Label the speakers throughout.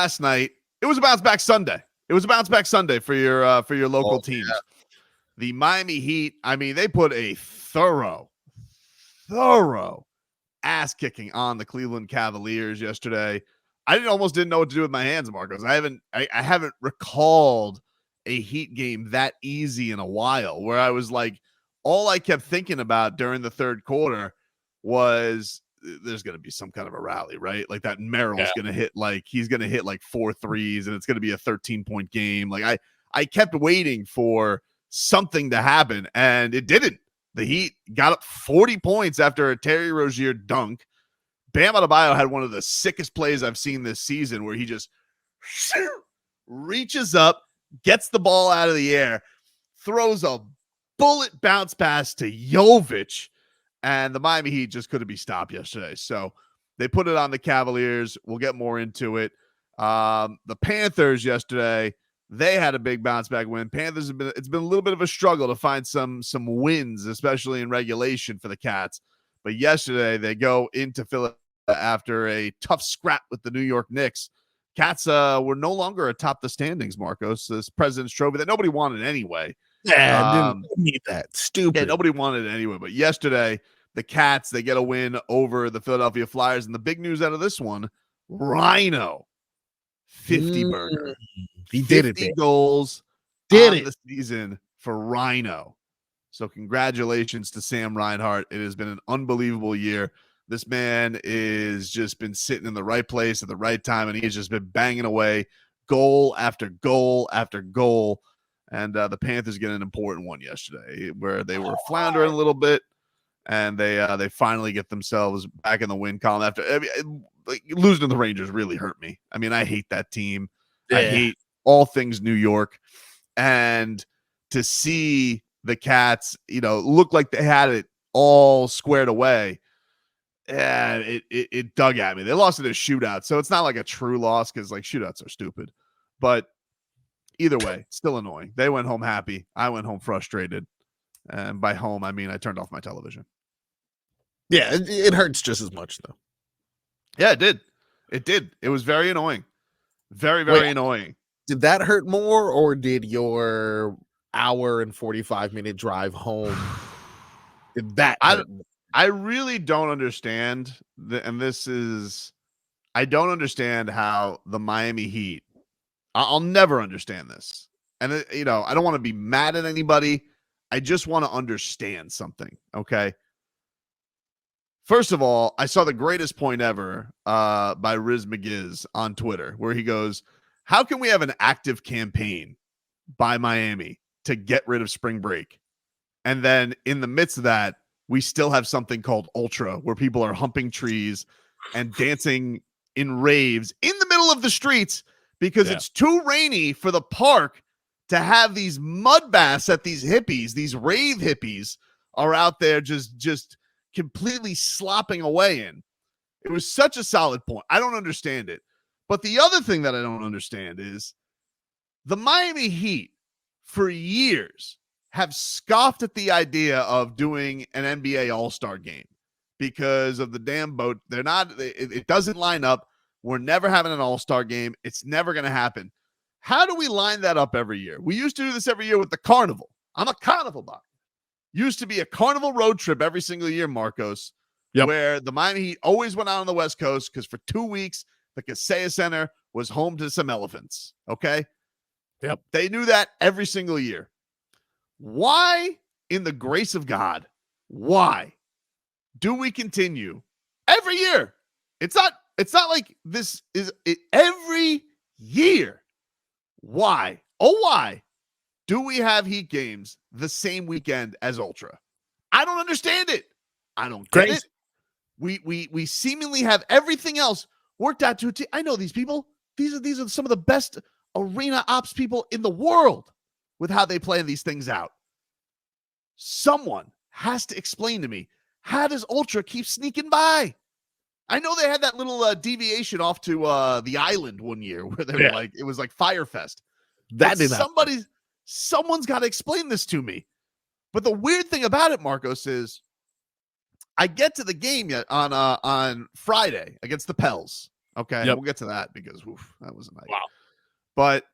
Speaker 1: last night, it was a bounce back Sunday. It was a bounce back Sunday for your local teams. Yeah. The Miami Heat, I mean, they put a thorough ass kicking on the Cleveland Cavaliers yesterday. I almost didn't know what to do with my hands, Marcos. I haven't recalled a Heat game that easy in a while, where I was like, all I kept thinking about during the third quarter was there's going to be some kind of a rally, right? Like that Merrill's going to hit, like he's going to hit like 4 threes and it's going to be a 13-point game. Like I kept waiting for something to happen and it didn't. The Heat got up 40 points after a Terry Rozier dunk. Bam Adebayo had one of the sickest plays I've seen this season where he just reaches up, gets the ball out of the air, throws a bullet bounce pass to Jovic, and the Miami Heat just couldn't be stopped yesterday. So they put it on the Cavaliers. We'll get more into it. The Panthers yesterday, they had a big bounce back win. Panthers it's been a little bit of a struggle to find some wins, especially in regulation for the Cats. But yesterday they go into Philadelphia after a tough scrap with the New York Knicks. Cats were no longer atop the standings, Marcos. This President's Trophy that nobody wanted anyway.
Speaker 2: Yeah, didn't need that. Stupid.
Speaker 1: Yeah, nobody wanted it anyway. But yesterday, the Cats, they get a win over the Philadelphia Flyers. And the big news out of this one, Rhino, 50-burger.
Speaker 2: He did it.
Speaker 1: 50 goals on the season for Rhino. So congratulations to Sam Reinhart. It has been an unbelievable year. This man is just been sitting in the right place at the right time, and he has just been banging away goal after goal after goal. And the Panthers get an important one yesterday where they were floundering a little bit, and they finally get themselves back in the win column after losing to the Rangers really hurt me. I mean, I hate that team. Yeah. I hate all things New York. And to see the Cats, look like they had it all squared away, yeah, it dug at me. They lost in a shootout, so it's not like a true loss because like shootouts are stupid. But either way, still annoying. They went home happy. I went home frustrated. And by home, I mean I turned off my television.
Speaker 2: Yeah, it hurts just as much, though.
Speaker 1: Yeah, it did. It did. It was very annoying. Very, very annoying.
Speaker 2: Did that hurt more, or did your hour and 45-minute drive home, did that hurt more?
Speaker 1: I really don't understand. I don't understand how the Miami Heat, I'll never understand this. And, I don't want to be mad at anybody. I just want to understand something, okay? First of all, I saw the greatest point ever by Riz McGiz on Twitter, where he goes, how can we have an active campaign by Miami to get rid of spring break? And then in the midst of that, we still have something called Ultra, where people are humping trees and dancing in raves in the middle of the streets because it's too rainy for the park to have these mud baths that these hippies, these rave hippies, are out there just completely slopping away in. It was such a solid point. I don't understand it. But the other thing that I don't understand is the Miami Heat for years have scoffed at the idea of doing an NBA All-Star game because of the damn boat. They're not, it doesn't line up. We're never having an All-Star game. It's never going to happen. How do we line that up every year? We used to do this every year with the Carnival. I'm a Carnival buck. Used to be a Carnival road trip every single year, Marcos, where the Miami Heat always went out on the West Coast because for 2 weeks, the Kaseya Center was home to some elephants. Okay?
Speaker 2: Yep.
Speaker 1: They knew that every single year. Why, in the grace of God, why do we continue every year? It's not like this is it every year. Why? Oh, why do we have Heat games the same weekend as Ultra? I don't understand it. I don't get it. We seemingly have everything else worked out to a T. I know these people. These are some of the best arena ops people in the world with how they plan these things out. Someone has to explain to me, how does Ultra keep sneaking by? I know they had that little deviation off to the island one year where they were like, it was like Firefest. Someone's got to explain this to me. But the weird thing about it, Marcos, is I get to the game on Friday against the Pels. Okay,
Speaker 2: Yep.
Speaker 1: we'll get to that because that was a night.
Speaker 2: Wow.
Speaker 1: But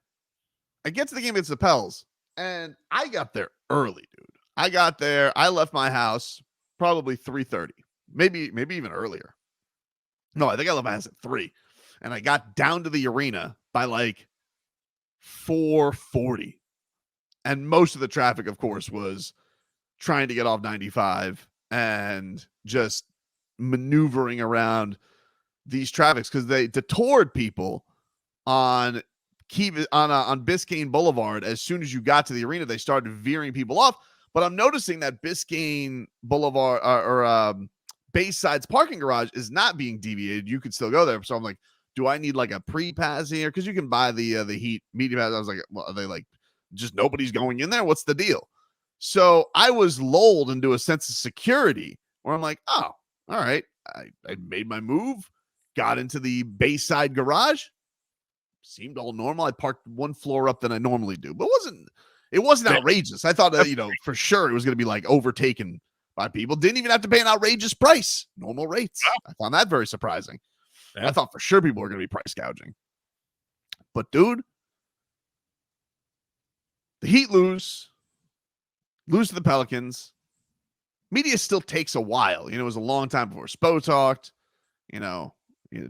Speaker 1: I get to the game against the Pels, and I got there early, dude. I got there. I left my house probably 3:30, maybe even earlier. No, I think I left my house at 3, and I got down to the arena by like 4:40. And most of the traffic, of course, was trying to get off 95 and just maneuvering around these traffics because they detoured people on on Biscayne Boulevard. As soon as you got to the arena, they started veering people off. But I'm noticing that Biscayne Boulevard or Bayside's parking garage is not being deviated. You could still go there. So I'm like, do I need like a pre-pass here? Because you can buy the Heat media pass. I was like, well, are they like just nobody's going in there? What's the deal? So I was lulled into a sense of security where I'm like, oh, all right. I made my move, got into the Bayside garage. Seemed all normal. I parked one floor up than I normally do, but it wasn't outrageous. I thought that, for sure it was going to be like overtaken by people. Didn't even have to pay an outrageous price. Normal rates. I found that very surprising. I thought for sure people were going to be price gouging. But dude, the Heat lose to the Pelicans. Media still takes a while. It was a long time before Spo talked.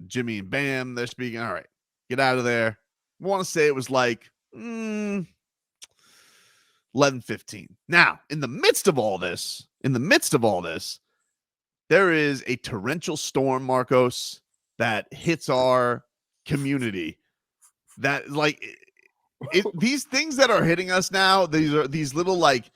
Speaker 1: Jimmy and Bam, they're speaking. All right, get out of there. I want to say it was like 11:15. Now, in the midst of all this, there is a torrential storm, Marcos, that hits our community. That these things that are hitting us now, these little like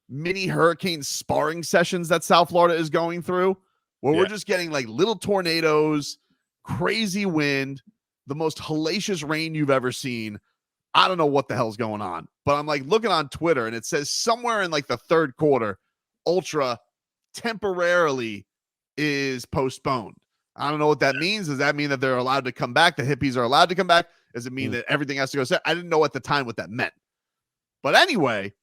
Speaker 1: mini hurricane sparring sessions that South Florida is going through, where we're just getting like little tornadoes, crazy wind, the most hellacious rain you've ever seen. I don't know what the hell's going on, but I'm like looking on Twitter and it says somewhere in like the third quarter, Ultra temporarily is postponed. I don't know what that means. Does that mean that they're allowed to come back? The hippies are allowed to come back? Does it mean that everything has to go set? I didn't know at the time what that meant. But anyway,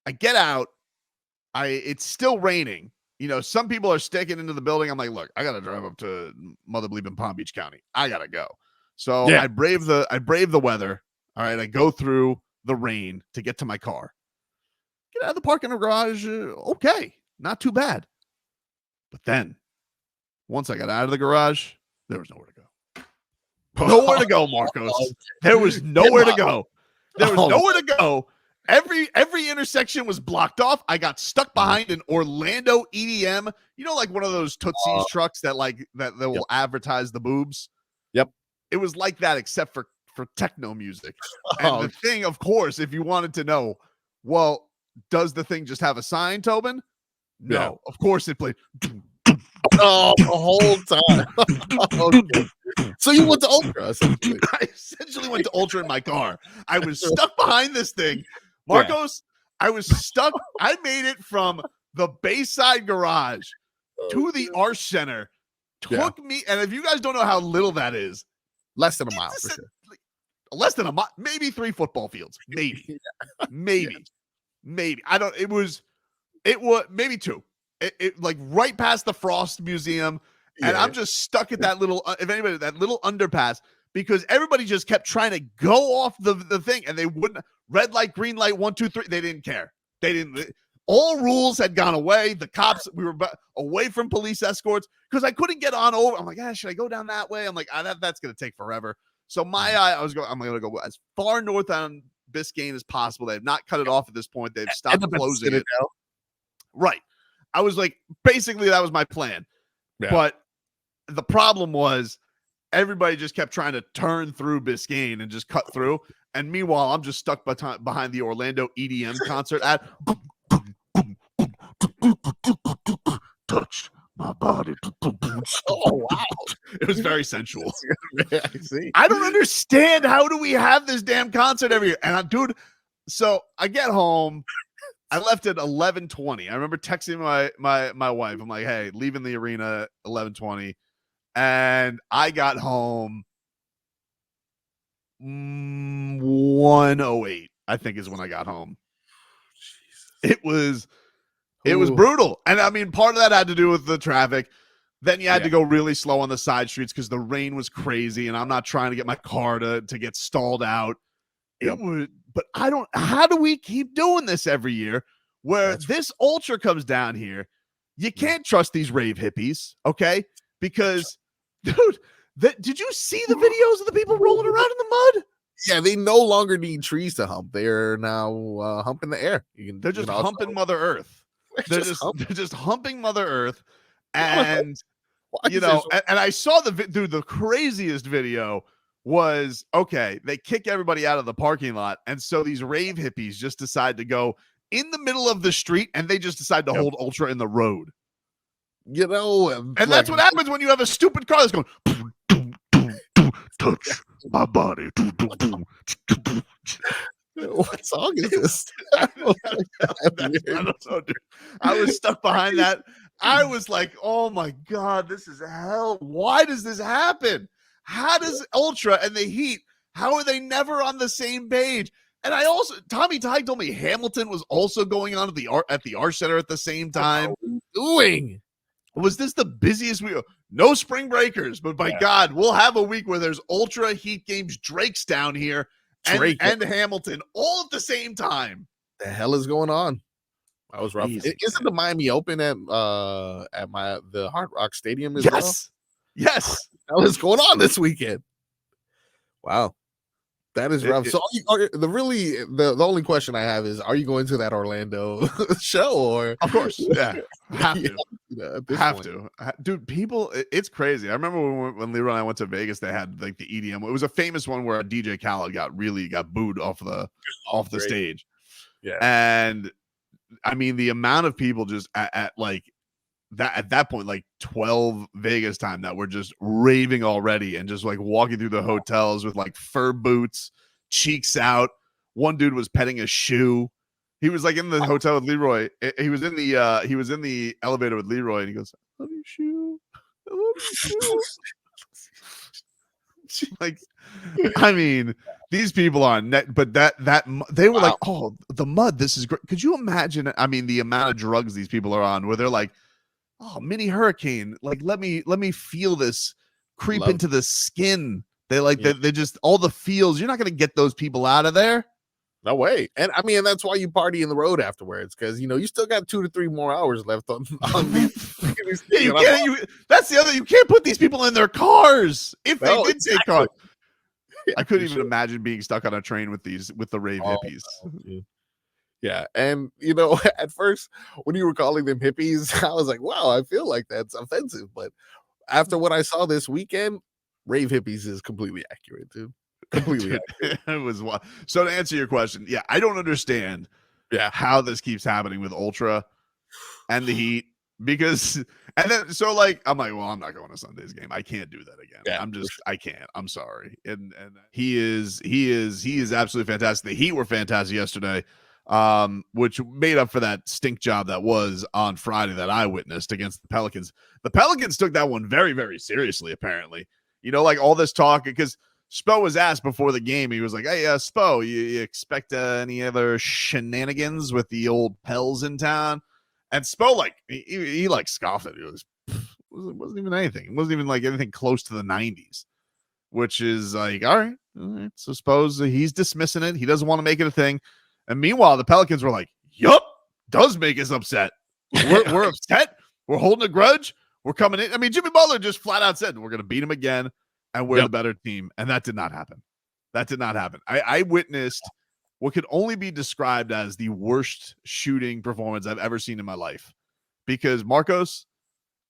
Speaker 1: I get out. It's still raining. Some people are sticking into the building. I'm like, look, I got to drive up to Mother Bleep in Palm Beach County. I got to go. So I brave the weather. All right. I go through the rain to get to my car. Get out of the parking garage. Okay. Not too bad. But then once I got out of the garage, there was nowhere to go. Nowhere to go, Marcos. There was nowhere to go. There was nowhere to go. Every intersection was blocked off. I got stuck behind an Orlando EDM, like one of those Tootsie's trucks that will advertise the boobs.
Speaker 2: Yep.
Speaker 1: It was like that, except for techno music. And the thing, of course, if you wanted to know, well, does the thing just have a sign, Tobin? No. Yeah. Of course it played.
Speaker 2: The whole time. Okay. So you went to Ultra, essentially.
Speaker 1: I essentially went to Ultra in my car. I was stuck behind this thing. Marcos, I was stuck. I made it from the Bayside garage to the Arch Center. Took me, and if you guys don't know how little that is,
Speaker 2: less than a mile. For sure.
Speaker 1: Less than a mile, maybe 3 football fields. Maybe. Maybe. I don't, it was maybe 2. It like right past the Frost Museum. And I'm just stuck at that little, that little underpass because everybody just kept trying to go off the thing and they wouldn't. Red light, green light, 1, 2, 3. They didn't care. All rules had gone away. The cops, we were away from police escorts because I couldn't get on over. I'm like, should I go down that way? I'm like, that's going to take forever. So I'm going to go as far north on Biscayne as possible. They have not cut it off at this point. They've stopped closing it. Right. I was like, basically that was my plan. Yeah. But the problem was everybody just kept trying to turn through Biscayne and just cut through. And meanwhile, I'm just stuck behind the Orlando EDM concert at touch my body. Oh, wow. It was very sensual. I don't understand. How do we have this damn concert every year? And dude, so I get home. I left at 11:20. I remember texting my wife. I'm like, hey, leaving the arena 11:20. And I got home 1:08, I think is when I got home. Jesus. It was brutal. And I mean, part of that had to do with the traffic. Then you had to go really slow on the side streets because the rain was crazy, and I'm not trying to get my car to get stalled out. It would, but I don't. How do we keep doing this every year? Where this ultra comes down here, you can't trust these rave hippies, okay? Because, dude, did you see the videos of the people rolling around in the mud?
Speaker 2: Yeah, they no longer need trees to hump. They're now humping the air.
Speaker 1: They're just humping Mother Earth. They're just humping Mother Earth, and you know, and I saw the craziest video was, okay, they kick everybody out of the parking lot, and so these rave hippies just decide to go in the middle of the street, and they just decide to hold ultra in the road.
Speaker 2: You know,
Speaker 1: and that's what happens when you have a stupid car that's going touch my body.
Speaker 2: What song is this?
Speaker 1: I don't know, dude. I was stuck behind that. I was like, oh my God, this is hell. Why does this happen? How does Ultra and the Heat, how are they never on the same page? And I also, Tommy Tighe told me Hamilton was also going on at the Art Center at the same time.
Speaker 2: Doing?
Speaker 1: Was this the busiest week? No spring breakers, but by God, we'll have a week where there's Ultra, Heat games, Drake's down here, and Hamilton all at the same time.
Speaker 2: The hell is going on? I was rough. Isn't the Miami Open at the Hard Rock Stadium as well?
Speaker 1: Yes.
Speaker 2: What is going on this weekend? Wow. That is rough. So the only question I have is, are you going to that Orlando show? Or
Speaker 1: of course, yeah, have to. Dude, people, it's crazy. I remember when Leroy and I went to Vegas, they had like the EDM. It was a famous one where DJ Khaled got booed off the stage.
Speaker 2: Yeah,
Speaker 1: and I mean the amount of people just at that point, like 12 Vegas time, that were just raving already and just like walking through the hotels with like fur boots, cheeks out. One dude was petting a shoe. He was like in the hotel with Leroy. He was in the elevator with Leroy, and he goes, "I love your shoe. I love your shoe." Like, I mean, these people are net, but that they were like, "Oh, the mud. This is great." Could you imagine? I mean, the amount of drugs these people are on, where they're like, "Oh, mini hurricane. Like, let me feel this creep into the skin." They just all the feels. You're not going to get those people out of there.
Speaker 2: No way. And I mean, that's why you party in the road afterwards, because you still got 2 to 3 more hours left on these.
Speaker 1: That's the other. You can't put these people in their cars if they did take cars. I couldn't even imagine being stuck on a train with the rave hippies.
Speaker 2: No, yeah, and at first when you were calling them hippies, I was like, wow, I feel like that's offensive. But after what I saw this weekend, rave hippies is completely accurate, dude. Completely accurate.
Speaker 1: It was so to answer your question, yeah, I don't understand how this keeps happening with Ultra and the Heat, because and then so like I'm like, well, I'm not going to Sunday's game. I can't do that again.
Speaker 2: Yeah,
Speaker 1: I can't. I'm sorry. And he is absolutely fantastic. The Heat were fantastic yesterday. Which made up for that stink job that was on Friday that I witnessed against the Pelicans. The Pelicans took that one very, very seriously, apparently. Like all this talk, because Spo was asked before the game. He was like, "Hey, Spo, you expect any other shenanigans with the old Pels in town?" And Spo, like, he like scoffed at it. It wasn't even anything. It wasn't even like anything close to the 90s, which is like, all right. So suppose he's dismissing it. He doesn't want to make it a thing. And meanwhile, the Pelicans were like, yup, does make us upset. We're upset. We're holding a grudge. We're coming in. I mean, Jimmy Butler just flat out said, we're going to beat him again, and we're the better team. And that did not happen. I witnessed what could only be described as the worst shooting performance I've ever seen in my life. Because, Marcos,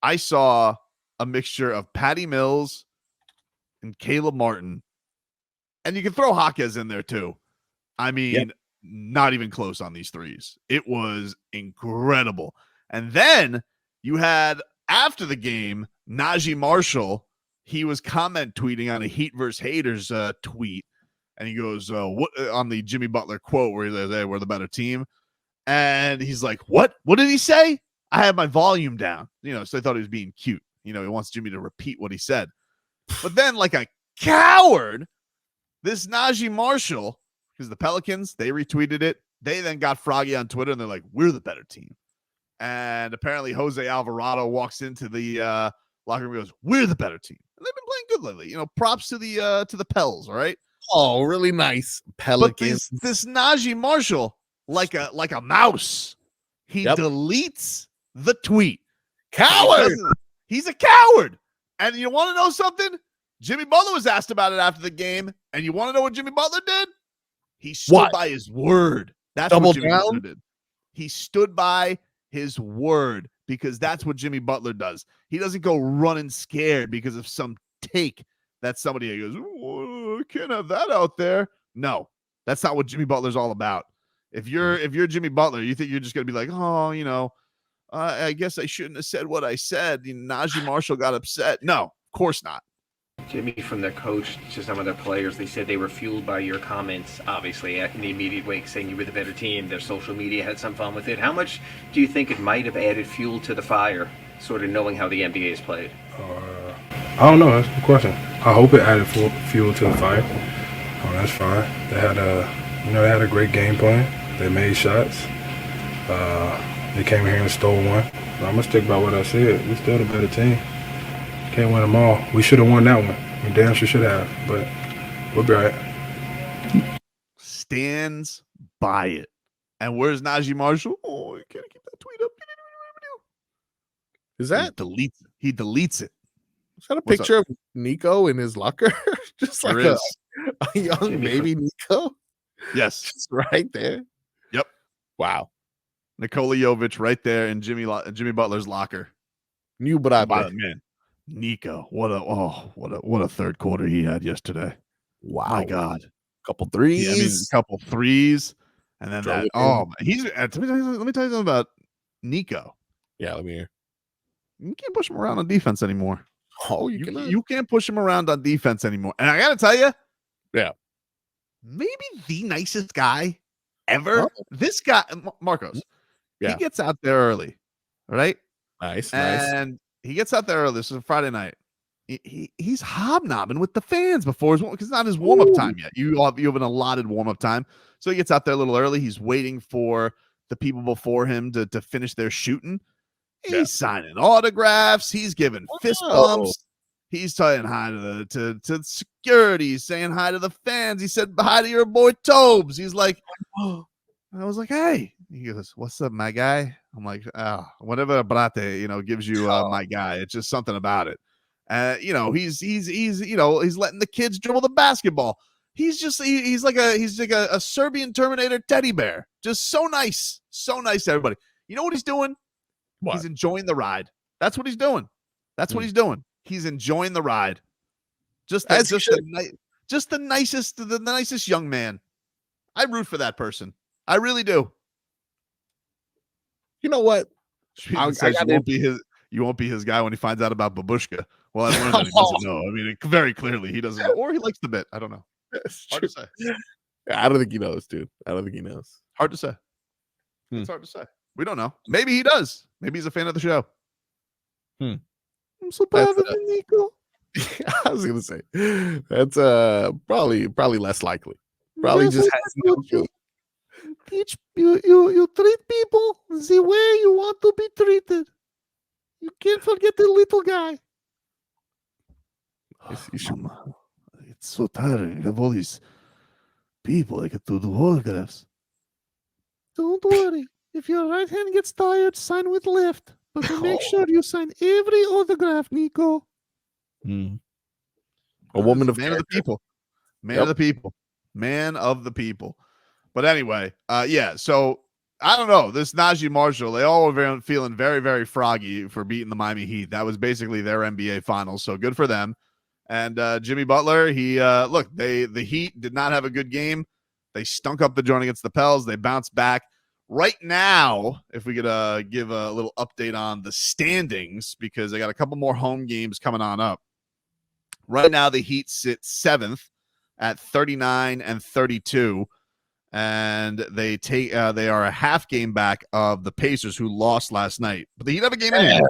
Speaker 1: I saw a mixture of Patty Mills and Caleb Martin. And you can throw Jaquez in there, too. I mean, not even close on these threes. It was incredible. And then you had, after the game, Najee Marshall. He was comment tweeting on a Heat versus Haters tweet. And he goes, what on the Jimmy Butler quote where they were the better team. And he's like, what? What did he say? I had my volume down. So I thought he was being cute. He wants Jimmy to repeat what he said. But then, like a coward, this Najee Marshall, because the Pelicans, they retweeted it. They then got froggy on Twitter, and they're like, we're the better team. And apparently Jose Alvarado walks into the locker room goes, "We're the better team." And they've been playing good lately. Props to the Pels, all right?
Speaker 2: Oh, really nice. Pelicans.
Speaker 1: But this Najee Marshall, like a mouse, he deletes the tweet.
Speaker 2: Coward.
Speaker 1: He's a coward. And you want to know something? Jimmy Butler was asked about it after the game. And you want to know what Jimmy Butler did? He stood by his word. That's what Jimmy Butler did. He stood by his word because that's what Jimmy Butler does. He doesn't go running scared because of some take that somebody goes, "Oh, I can't have that out there." No, that's not what Jimmy Butler's all about. If you're Jimmy Butler, you think you're just gonna be like, "Oh, I guess I shouldn't have said what I said." Najee Marshall got upset. No, of course not.
Speaker 3: Jimmy, from their coach to some of their players, they said they were fueled by your comments, obviously, in the immediate wake, saying you were the better team. Their social media had some fun with it. How much do you think it might have added fuel to the fire, sort of knowing how the NBA is played?
Speaker 4: I don't know. That's the question. I hope it added fuel to the fire. Oh, that's fine. They had a great game plan. They made shots. They came in here and stole one. But I'm gonna stick by what I said. We're still the better team. Can't win them all. We should have won that one. We damn sure should have, but we'll be all right.
Speaker 1: Stands by it. And where's Najee Marshall? Oh, I can't keep that tweet up.
Speaker 2: Is that
Speaker 1: he deletes it.
Speaker 2: Is that a picture of Nico in his locker? Just like a young
Speaker 3: Jimmy
Speaker 2: baby Nico?
Speaker 1: Yes.
Speaker 2: Just right there.
Speaker 1: Yep.
Speaker 2: Wow.
Speaker 1: Nikola Jovic right there in Jimmy Butler's locker.
Speaker 2: New brother.
Speaker 1: Man. Nico, what a third quarter he had yesterday.
Speaker 2: Wow.
Speaker 1: My God.
Speaker 2: Couple threes.
Speaker 1: Yeah, a couple threes. And then let me tell you something about Nico.
Speaker 2: Yeah, let me hear.
Speaker 1: You can't push him around on defense anymore.
Speaker 2: Oh,
Speaker 1: you can't push him around on defense anymore. And I got to tell you, maybe the nicest guy ever. Oh. This guy, Marcos, he gets out there early, right?
Speaker 2: Nice.
Speaker 1: And he gets out there early. This is a Friday night. He's hobnobbing with the fans before because it's not his warm-up time yet. You have an allotted warm-up time. So he gets out there a little early. He's waiting for the people before him to finish their shooting. He's signing autographs. He's giving fist bumps. He's saying hi to security. He's saying hi to the fans. He said hi to your boy Tobes. He's like, I was like, hey. He goes, what's up, my guy? I'm like, whatever Brate, gives you my guy. It's just something about it. He's letting the kids dribble the basketball. He's like a Serbian Terminator teddy bear. Just so nice to everybody. You know what he's doing? What? He's enjoying the ride. That's what he's doing. What he's doing. He's enjoying the ride. Just the nicest young man. I root for that person. I really do.
Speaker 2: You know what?
Speaker 1: You won't be his guy when he finds out about Babushka. Well, I learned that he doesn't know. I mean, very clearly he doesn't know. Or he likes the bit. I don't know. Hard to say.
Speaker 2: I don't think he knows, dude. I don't think he knows.
Speaker 1: Hard to say. It's hard to say. We don't know. Maybe he does. Maybe he's a fan of the show.
Speaker 2: I'm
Speaker 1: so proud of you, Nico.
Speaker 2: I was gonna say that's probably less likely. Probably just has no clue.
Speaker 1: You treat people the way you want to be treated. You can't forget the little guy. Mama, it's so tiring. I have all these people I get to do autographs. Don't worry. If your right hand gets tired, sign with left. But make sure you sign every autograph, Nico.
Speaker 2: A woman of
Speaker 1: man of the people. Man of the people. Man of the people. But anyway, so I don't know. This Najee Marshall, they all were feeling very, very froggy for beating the Miami Heat. That was basically their NBA finals, so good for them. And Jimmy Butler, the Heat did not have a good game. They stunk up the joint against the Pels. They bounced back. Right now, if we could give a little update on the standings, because they got a couple more home games coming on up. Right now, the Heat sit 7th at 39-32. And they are a half game back of the Pacers, who lost last night. But the Heat have a game in hand.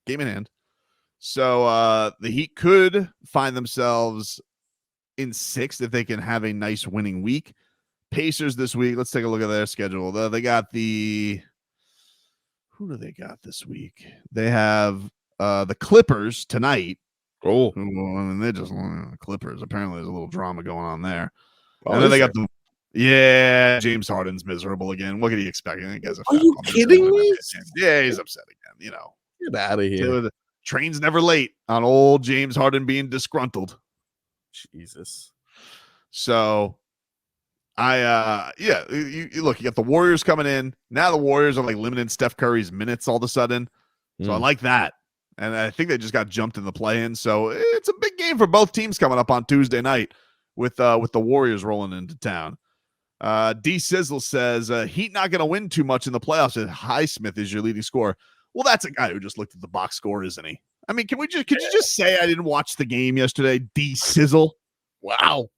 Speaker 1: Game in hand. So the Heat could find themselves in 6th if they can have a nice winning week. Pacers this week. Let's take a look at their schedule. They got who do they got this week? They have the Clippers tonight.
Speaker 2: Oh,
Speaker 1: And they just Clippers. Apparently, there's a little drama going on there.
Speaker 2: oh
Speaker 1: And then they got James Harden's miserable again. What could he expect? I think
Speaker 2: Are you kidding me?
Speaker 1: Yeah, he's upset again.
Speaker 2: Get out of here.
Speaker 1: The train's never late on old James Harden being disgruntled.
Speaker 2: Jesus.
Speaker 1: So you look, you got the Warriors coming in. Now the Warriors are like limiting Steph Curry's minutes all of a sudden. So I like that. And I think they just got jumped in the play-in. So it's a big game for both teams coming up on Tuesday night with the Warriors rolling into town. D Sizzle says Heat not going to win too much in the playoffs. Highsmith is your leading scorer. Well, that's a guy who just looked at the box score, isn't he? I mean, could you just say I didn't watch the game yesterday? D Sizzle.
Speaker 2: Wow.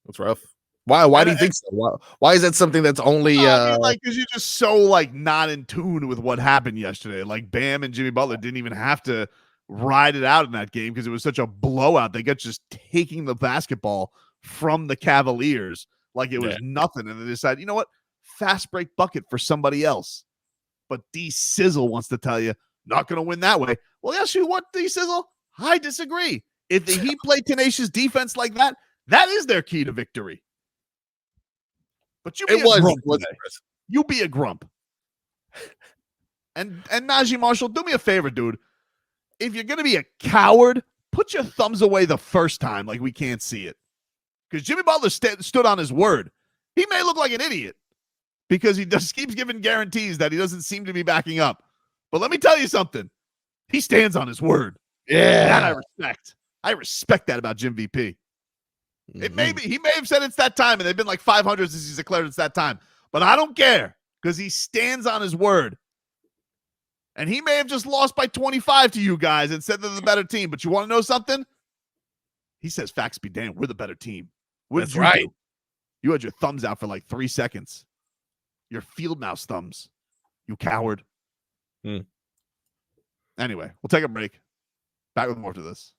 Speaker 2: That's rough. Why do you think so? Why is that something that's only
Speaker 1: because you're just so not in tune with what happened yesterday. Like Bam and Jimmy Butler didn't even have to ride it out in that game because it was such a blowout. They got just taking the basketball from the Cavaliers like it was nothing, and they decided, you know what, fast break bucket for somebody else. But D Sizzle wants to tell you not going to win that way. Well, yes, you what, D Sizzle? I disagree. If the Heat play tenacious defense like that, that is their key to victory. But you be You be a grump. And Najee Marshall, do me a favor, dude. If you're going to be a coward, put your thumbs away the first time like we can't see it. Because Jimmy Butler stood on his word. He may look like an idiot because he just keeps giving guarantees that he doesn't seem to be backing up. But let me tell you something. He stands on his word.
Speaker 2: Yeah.
Speaker 1: That I respect. I respect that about Jim VP. It may be, he may have said it's that time, and they've been like 500 since he's declared it's that time. But I don't care because he stands on his word. And he may have just lost by 25 to you guys and said they're the better team. But you want to know something? He says, facts be damned, we're the better team. What did you do? You had your thumbs out for like 3 seconds. Your field mouse thumbs. You coward. Anyway, we'll take a break. Back with more to this.